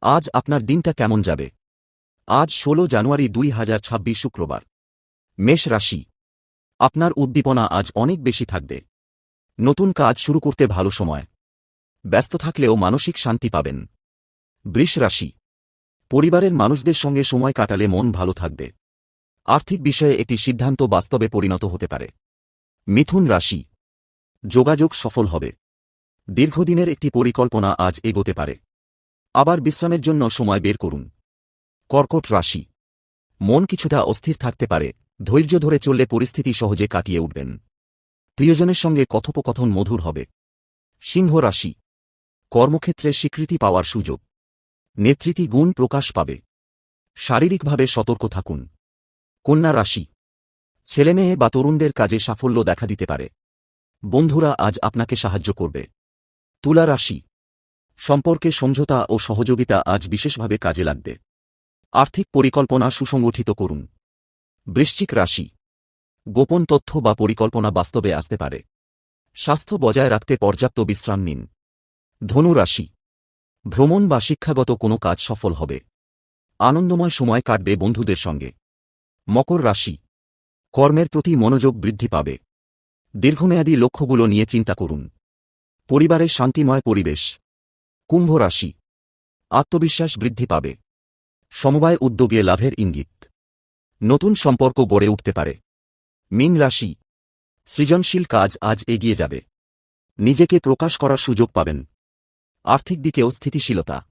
আজ আপনার দিনটা কেমন যাবে? আজ ১৬ জানুয়ারি ২০২৬ শুক্রবার। মেষ রাশি। আপনার উদ্দীপনা আজ অনেক বেশি থাকবে। নতুন কাজ শুরু করতে ভালো সময়। ব্যস্ত থাকলেও মানসিক শান্তি পাবেন। বৃষ রাশি। পরিবারের মানুষদের সঙ্গে সময় কাটালে মন ভালো থাকবে। আর্থিক বিষয়ে একটি সিদ্ধান্ত বাস্তবে পরিণত হতে পারে। মিথুন রাশি। যোগাযোগ সফল হবে। দীর্ঘদিনের একটি পরিকল্পনা আজ এগোতে পারে। আবার বিশ্রামের জন্য সময় বের করুন। কর্কট রাশি। মন কিছুটা অস্থির থাকতে পারে, ধৈর্য ধরে চললে পরিস্থিতি সহজে কাটিয়ে উঠবেন। প্রিয়জনের সঙ্গে কথোপকথন মধুর হবে। সিংহ রাশি। কর্মক্ষেত্রে স্বীকৃতি পাওয়ার সুযোগ। নেতৃত্ব গুণ প্রকাশ পাবে। শারীরিকভাবে সতর্ক থাকুন। কন্যা রাশি। ছেলেমেয়ে বা তরুণদের কাজে সাফল্য দেখা দিতে পারে। বন্ধুরা আজ আপনাকে সাহায্য করবে। তুলা রাশি। সম্পর্কে সমঝোতা ও সহযোগিতা আজ বিশেষভাবে কাজে লাগবে। আর্থিক পরিকল্পনা সুসংগঠিত করুন। বৃশ্চিক রাশি। গোপন তথ্য বা পরিকল্পনা বাস্তবে আসতে পারে। স্বাস্থ্য বজায় রাখতে পর্যাপ্ত বিশ্রাম নিন। ধনু রাশি। ভ্রমণ বা শিক্ষাগত কোনো কাজ সফল হবে। আনন্দময় সময় কাটবে বন্ধুদের সঙ্গে। মকর রাশি। কর্মের প্রতি মনোযোগ বৃদ্ধি পাবে। দীর্ঘমেয়াদী লক্ষ্যগুলো নিয়ে চিন্তা করুন। পরিবারের শান্তিময় পরিবেশ। কুম্ভ রাশি। আত্মবিশ্বাস বৃদ্ধি পাবে। সমবায় উদ্যোগে লাভের ইঙ্গিত। নতুন সম্পর্ক গড়ে উঠতে পারে। মীন রাশি। সৃজনশীল কাজ আজ এগিয়ে যাবে। নিজেকে প্রকাশ করার সুযোগ পাবেন। আর্থিক দিকেও স্থিতিশীলতা।